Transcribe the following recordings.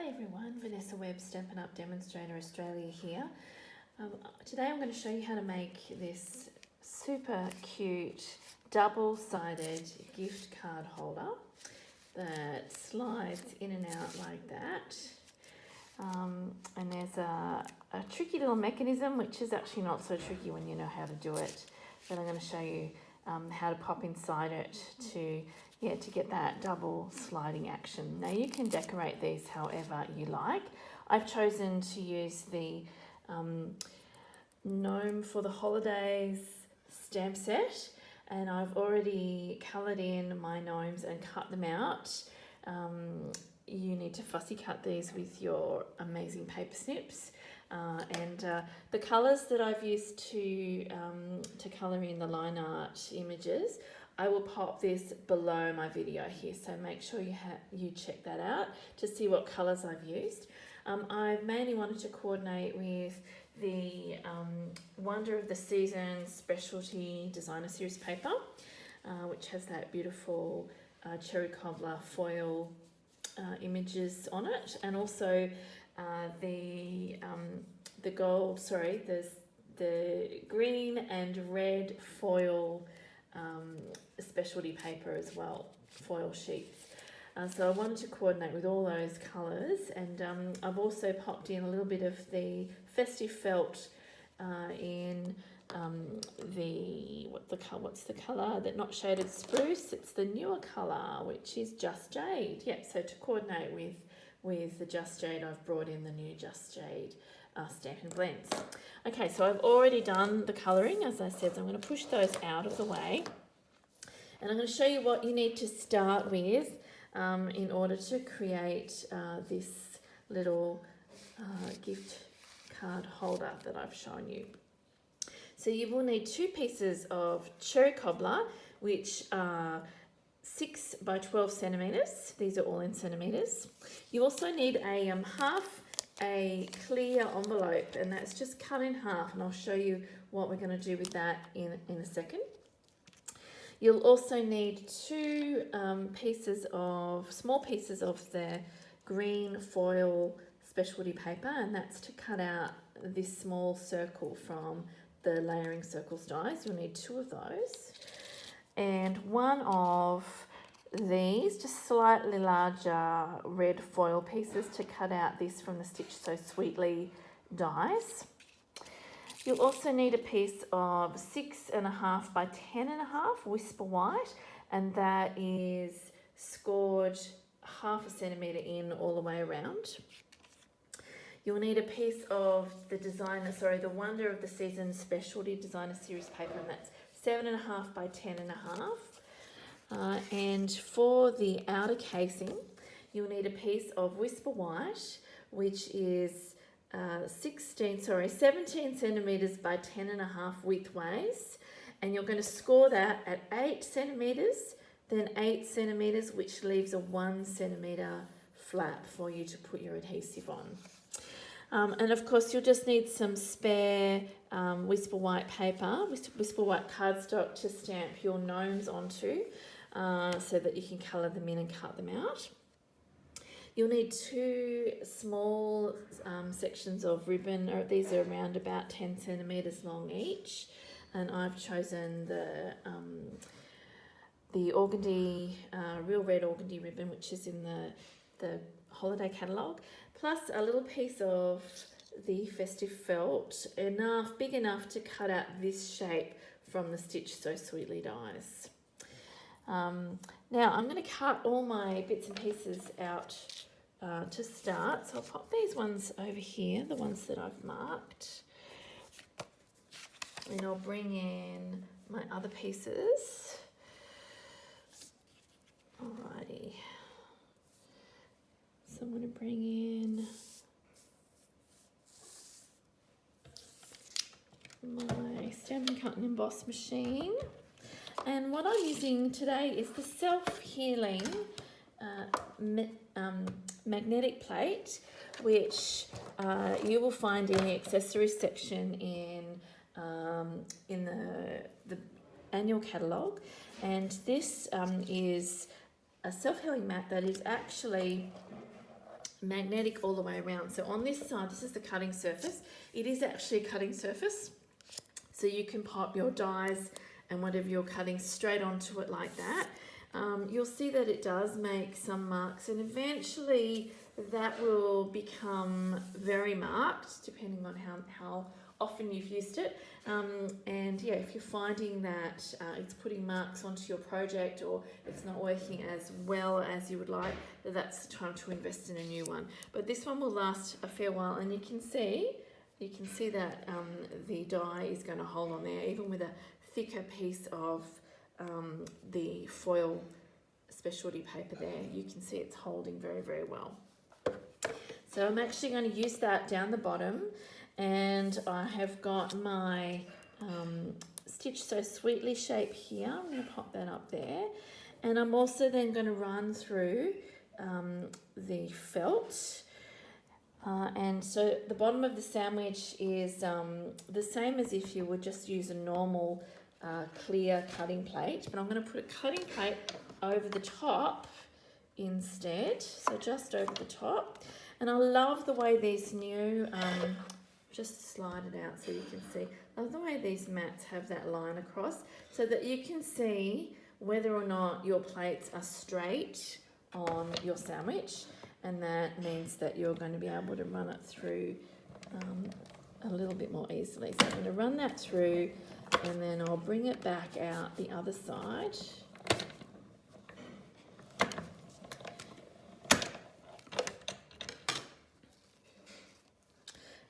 Hi everyone, Vanessa Webb, Stampin' Up Demonstrator Australia here. Today I'm going to show you how to make this super cute double-sided gift card holder that slides in and out like that. And there's a tricky little mechanism, which is actually not so tricky when you know how to do it, but I'm going to show you how to pop inside it to get that double sliding action. Now you can decorate these however you like. I've chosen to use the Gnome for the Holidays stamp set, and I've already coloured in my gnomes and cut them out. You need to fussy cut these with your amazing paper snips. The colours that I've used to colour in the line art images, I will pop this below my video here, so make sure you check that out to see what colours I've used. I've mainly wanted to coordinate with the Wonder of the Season Specialty Designer Series paper, which has that beautiful Cherry Cobbler foil images on it, and also the green and red foil specialty paper as well, foil sheets. So I wanted to coordinate with all those colours, and I've also popped in a little bit of the Festive felt in what's the colour? That not shaded spruce. It's the newer colour, which is Just Jade. Yeah, so to coordinate with the Just Jade, I've brought in the new Just Jade Stampin' blends. Okay, so I've already done the colouring, as I said, so I'm going to push those out of the way. And I'm going to show you what you need to start with in order to create this little gift card holder that I've shown you. So you will need 2 pieces of Cherry Cobbler, which are 6 by 12 centimetres. These are all in centimetres. You also need a a clear envelope, and that's just cut in half, and I'll show you what we're going to do with that in a second. You'll also need 2 small pieces of the green foil specialty paper, and that's to cut out this small circle from the layering circles dies. You'll need 2 of those, and 1 of these just slightly larger red foil pieces to cut out this from the Stitch So Sweetly dies. You'll also need a piece of 6.5 by 10.5 Whisper White, and that is scored 1/2 centimetre in all the way around. You'll need a piece of the Wonder of the Season Specialty Designer Series paper, and that's 7.5 by 10.5. And for the outer casing, you'll need a piece of Whisper White, which is 17 centimetres by 10.5 widthways, and you're going to score that at 8 centimetres, then 8 centimetres, which leaves a 1 centimetre flap for you to put your adhesive on. And of course you'll just need some spare Whisper White paper, Whisper White cardstock to stamp your gnomes onto, so that you can colour them in and cut them out. You'll need 2 small sections of ribbon, or these are around about 10 centimetres long each, and I've chosen the organdy, Real Red organdy ribbon, which is in the holiday catalogue, plus a little piece of the Festive felt, big enough to cut out this shape from the Stitch So Sweetly dies. Now I'm going to cut all my bits and pieces out to start, so I'll pop these ones over here, the ones that I've marked, and I'll bring in my other pieces. Alrighty, so I'm going to bring in my Stampin' Cut and Emboss machine. And what I'm using today is the self-healing magnetic plate, which you will find in the accessories section in the annual catalogue. And this is a self-healing mat that is actually magnetic all the way around. So on this side, this is the cutting surface. It is actually a cutting surface. So you can pop your dies and whatever you're cutting straight onto it like that. You'll see that it does make some marks, and eventually that will become very marked depending on how often you've used it. And yeah, if you're finding that it's putting marks onto your project or it's not working as well as you would like, that's the time to invest in a new one. But this one will last a fair while, and you can see that the die is going to hold on there, even with a thicker piece of the foil specialty paper there. You can see it's holding very, very well. So I'm actually going to use that down the bottom, and I have got my Stitch So Sweetly shape here. I'm going to pop that up there, and I'm also then going to run through the felt. And so the bottom of the sandwich is the same as if you would just use a normal clear cutting plate, but I'm going to put a cutting plate over the top instead, so just over the top. And I love the way these new, just slide it out so you can see, I love the way these mats have that line across so that you can see whether or not your plates are straight on your sandwich, and that means that you're going to be able to run it through a little bit more easily. So I'm going to run that through, and then I'll bring it back out the other side.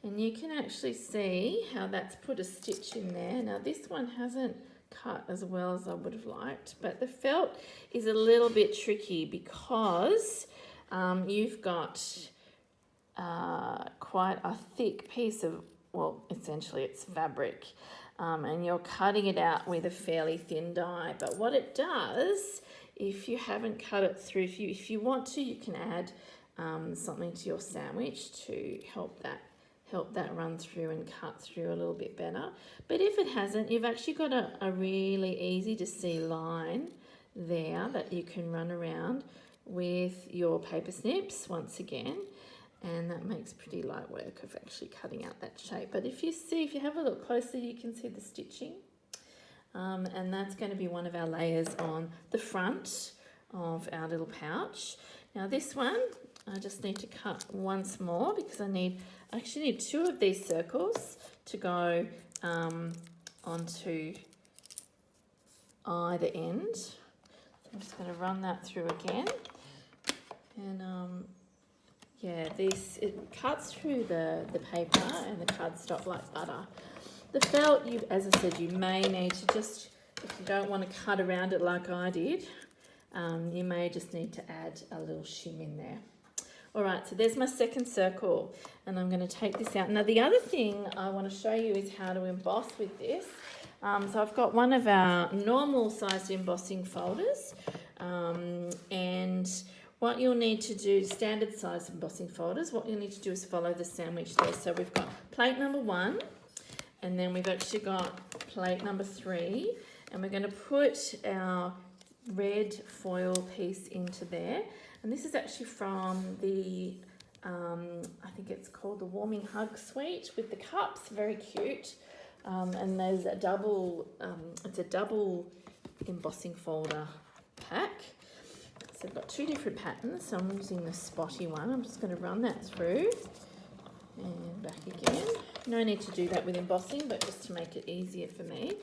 And you can actually see how that's put a stitch in there. Now this one hasn't cut as well as I would have liked, but the felt is a little bit tricky because you've got quite a thick piece of, well, essentially it's fabric, and you're cutting it out with a fairly thin die. But what it does, if you haven't cut it through, if you want to, you can add something to your sandwich to help that run through and cut through a little bit better. But if it hasn't, you've actually got a really easy to see line there that you can run around with your paper snips once again, and that makes pretty light work of actually cutting out that shape. But if you have a look closely, you can see the stitching, and that's going to be one of our layers on the front of our little pouch. Now this one, I just need to cut once more because I actually need 2 of these circles to go onto either end. So I'm just going to run that through again. And yeah, it cuts through the paper and the cardstock like butter. The felt, as I said, you may need to just, if you don't want to cut around it like I did, you may just need to add a little shim in there. All right, so there's my second circle, and I'm going to take this out. Now, the other thing I want to show you is how to emboss with this. So I've got one of our normal sized embossing folders, and what you'll need to do, standard size embossing folders, what you'll need to do is follow the sandwich there. So we've got plate number 1, and then we've actually got plate number 3, and we're going to put our red foil piece into there. And this is actually from the, I think it's called the Warming Hug Suite with the cups, very cute. And there's a double, it's a double embossing folder pack. So I've got 2 different patterns, so I'm using the spotty one. I'm just going to run that through and back again. No need to do that with embossing, but just to make it easier for me.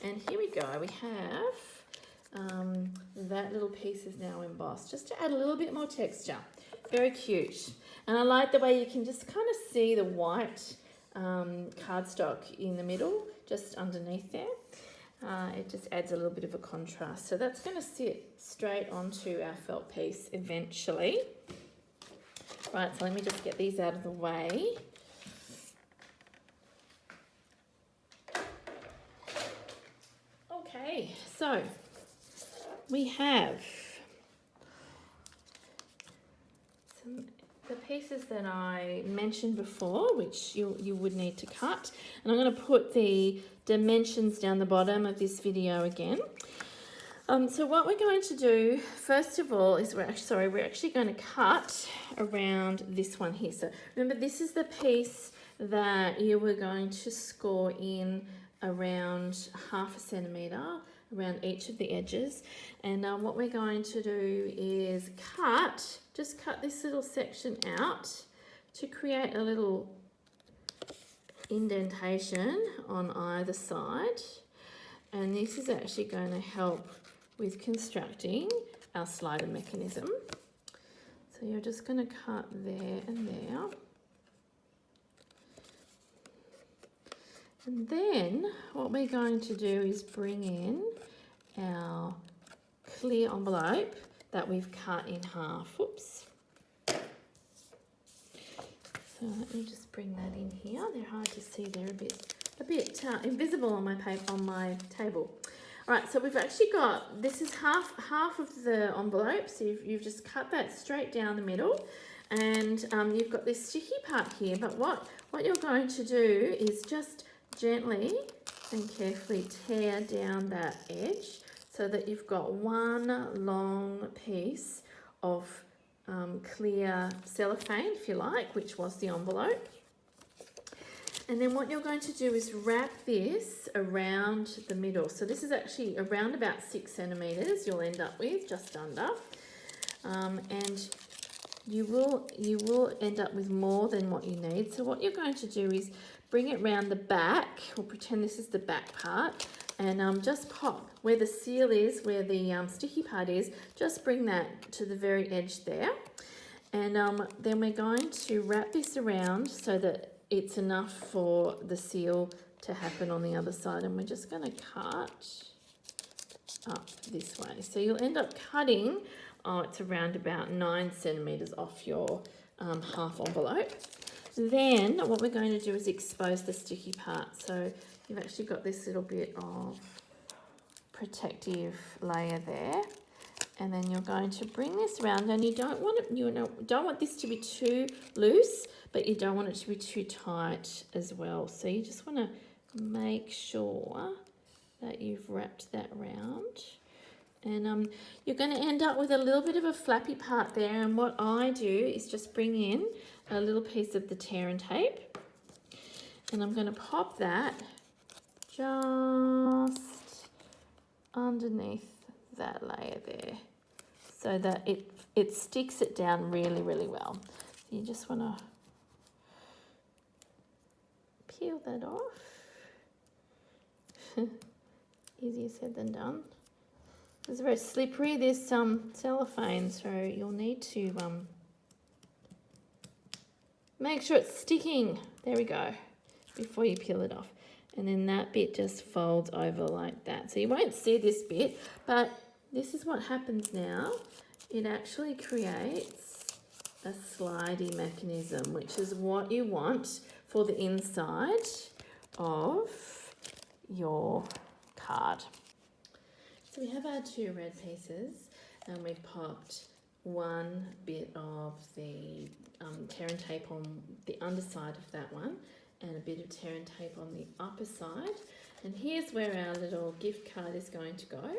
And here we go, we have that little piece is now embossed, just to add a little bit more texture. Very cute. And I like the way you can just kind of see the white cardstock in the middle, just underneath there. It just adds a little bit of a contrast. So that's going to sit straight onto our felt piece eventually. Right, so let me just get these out of the way. Okay, so we have the pieces that I mentioned before, which you would need to cut. And I'm going to put the dimensions down the bottom of this video again. So what we're going to do, first of all, is we're actually going to cut around this one here. So remember, this is the piece that you were going to score in around 1/2 centimetre around each of the edges. And what we're going to do is just cut this little section out to create a little indentation on either side. And this is actually going to help with constructing our slider mechanism. So you're just going to cut there and there. And then what we're going to do is bring in our clear envelope that we've cut in half. Whoops. So let me just bring that in here. They're hard to see. They're a bit invisible on my table. All right, so we've actually got, this is half of the envelope. So you've just cut that straight down the middle, and you've got this sticky part here. But what you're going to do is just gently and carefully tear down that edge so that you've got one long piece of clear cellophane, if you like, which was the envelope. And then what you're going to do is wrap this around the middle. So this is actually around about 6 centimetres you'll end up with, just under. And you will end up with more than what you need. So what you're going to do is bring it round the back. We'll pretend this is the back part. And just pop where the seal is, where the sticky part is, just bring that to the very edge there. And then we're going to wrap this around so that it's enough for the seal to happen on the other side. And we're just going to cut up this way. So you'll end up cutting, it's around about 9 centimetres off your half envelope. Then what we're going to do is expose the sticky part. So you've actually got this little bit of protective layer there. And then you're going to bring this around, and you don't want this to be too loose, but you don't want it to be too tight as well. So you just want to make sure that you've wrapped that around. And you're going to end up with a little bit of a flappy part there. And what I do is just bring in a little piece of the tear and tape, and I'm going to pop that just underneath that layer there, so that it sticks it down really, really well. So you just want to peel that off. Easier said than done. It's very slippery, this cellophane, so you'll need to make sure it's sticking. There we go, before you peel it off. And then that bit just folds over like that. So you won't see this bit, but this is what happens now. It actually creates a slidey mechanism, which is what you want for the inside of your card. So we have our 2 red pieces, and we've popped one bit of the tear and tape on the underside of that one, and a bit of tear and tape on the upper side. And here's where our little gift card is going to go.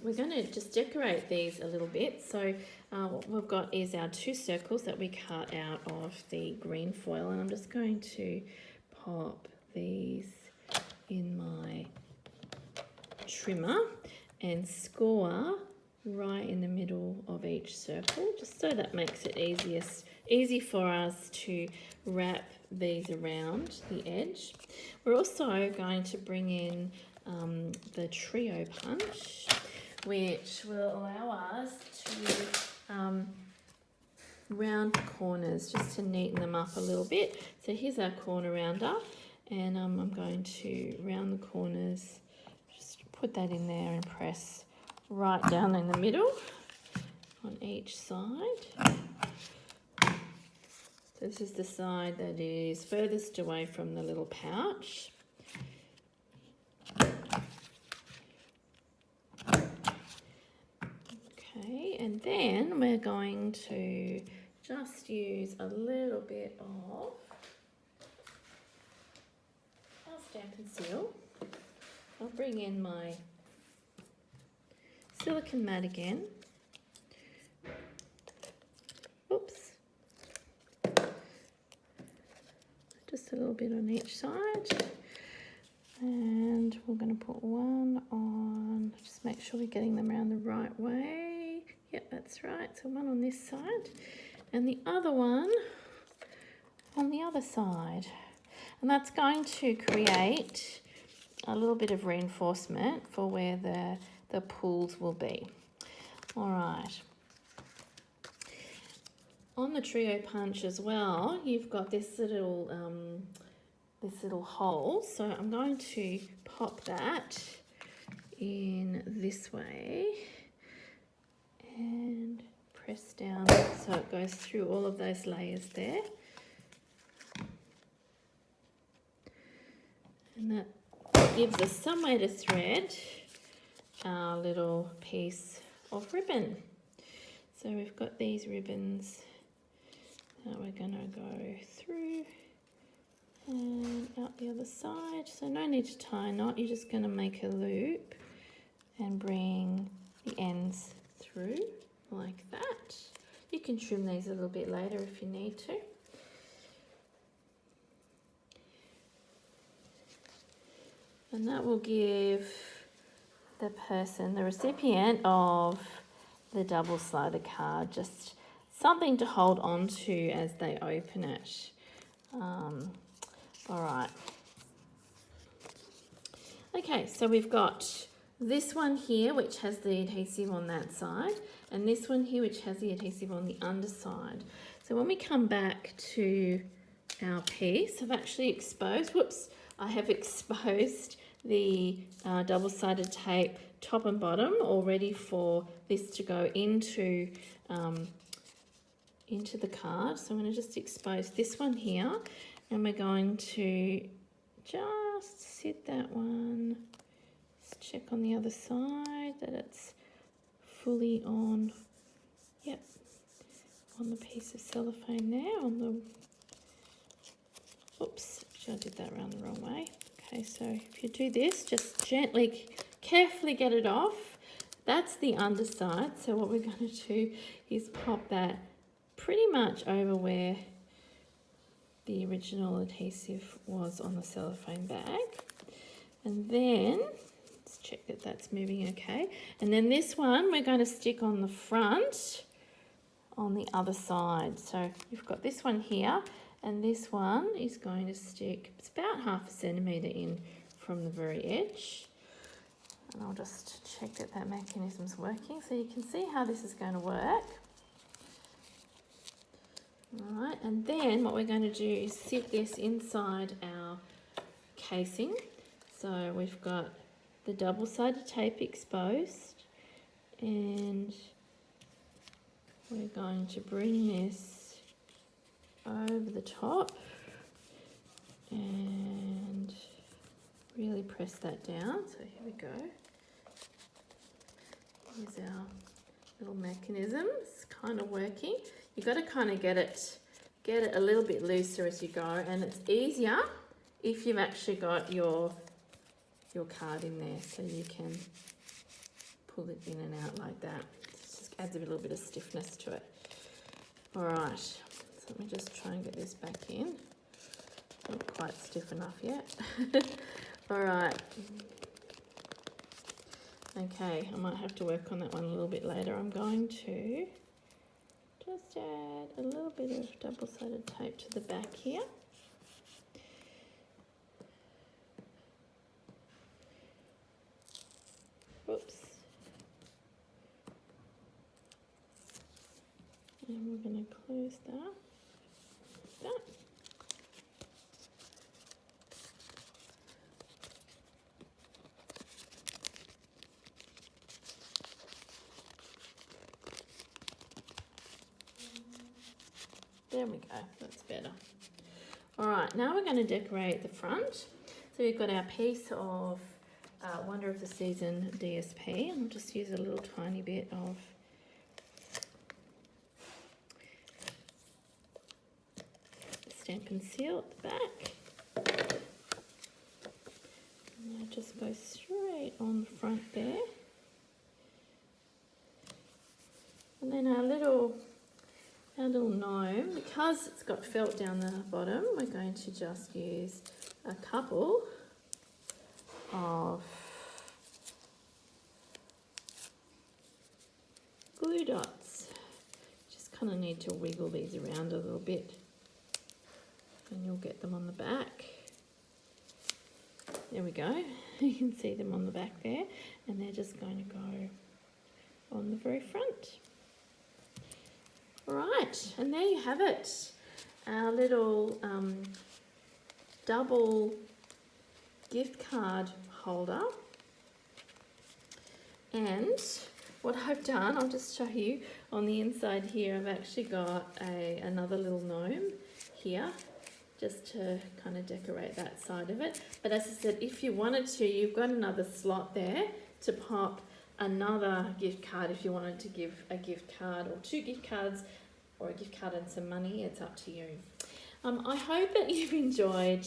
We're going to just decorate these a little bit. So what we've got is our 2 circles that we cut out of the green foil, and I'm just going to pop these in my trimmer and score right in the middle of each circle, just so that makes it easy for us to wrap these around the edge. We're also going to bring in the trio punch, which will allow us to round the corners, just to neaten them up a little bit. So here's our corner rounder, and I'm going to round the corners, just put that in there and press right down in the middle on each side. This is the side that is furthest away from the little pouch. Okay, and then we're going to just use a little bit of our Stampin' seal. I'll bring in my silicone mat again. Oops. Just a little bit on each side. And we're going to put one on, just make sure we're getting them around the right way. Yep, that's right. So one on this side and the other one on the other side. And that's going to create a little bit of reinforcement for where the pulls will be. All right. On the trio punch as well, you've got this little hole. So I'm going to pop that in this way and press down so it goes through all of those layers there. And that gives us somewhere to thread our little piece of ribbon. So we've got these ribbons that we're going to go through and out the other side. So no need to tie a knot, you're just going to make a loop and bring the ends through like that. You can trim these a little bit later if you need to. And that will give the person, the recipient of the double-sided card, just something to hold on to as they open it. All right. Okay, so we've got this one here, which has the adhesive on that side, and this one here, which has the adhesive on the underside. So when we come back to our piece, I've actually exposed, I have exposed the double-sided tape top and bottom, all ready for this to go into the card. So I'm going to just expose this one here, and we're going to just sit that one. Let's check on the other side that it's fully on. Yep, on the piece of cellophane there. On the. Oops, actually I did that around the wrong way. Okay, so if you do this, just gently, carefully get it off. That's the underside. So what we're going to do is pop that pretty much over where the original adhesive was on the cellophane bag. And then, let's check that that's moving okay. And then this one, we're going to stick on the front on the other side. So you've got this one here, and this one is going to stick, it's about 1/2 centimetre in from the very edge. And I'll just check that that mechanism's working so you can see how this is going to work. All right, and then what we're going to do is sit this inside our casing. So we've got the double-sided tape exposed, and we're going to bring this over the top and really press that down. So here we go. Here's our little mechanism. It's kind of working. You've got to kind of get it a little bit looser as you go, and it's easier if you've actually got your card in there, so you can pull it in and out like that. It just adds a little bit of stiffness to it. All right, so let me just try and get this back in. Not quite stiff enough yet. All right. Okay, I might have to work on that one a little bit later. I'm going to just add a little bit of double-sided tape to the back here. Whoops. And we're going to close that. There we go, that's better. All right, now we're going to decorate the front. So we've got our piece of Wonder of the Season DSP, and we'll just use a little tiny bit of Stampin' Seal at the back. And that just goes straight on the front there. little gnome, because it's got felt down the bottom, we're going to just use a couple of glue dots. Just kind of need to wiggle these around a little bit and you'll get them on the back. There we go. You can see them on the back there, and they're just going to go on the very front. All right, and there you have it. Our little double gift card holder. And what I've done, I'll just show you on the inside here, I've actually got another little gnome here, just to kind of decorate that side of it. But as I said, if you wanted to, you've got another slot there to pop another gift card if you wanted to give a gift card or 2 gift cards or a gift card and some money. It's up to you. I hope that you've enjoyed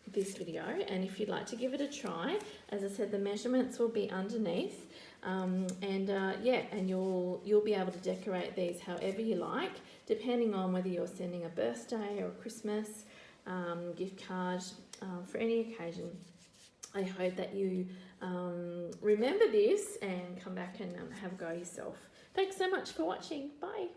this video, and if you'd like to give it a try, as I said, the measurements will be underneath, and you'll be able to decorate these however you like, depending on whether you're sending a birthday or a Christmas gift card for any occasion. I hope that you remember this and come back and have a go yourself. Thanks so much for watching. Bye.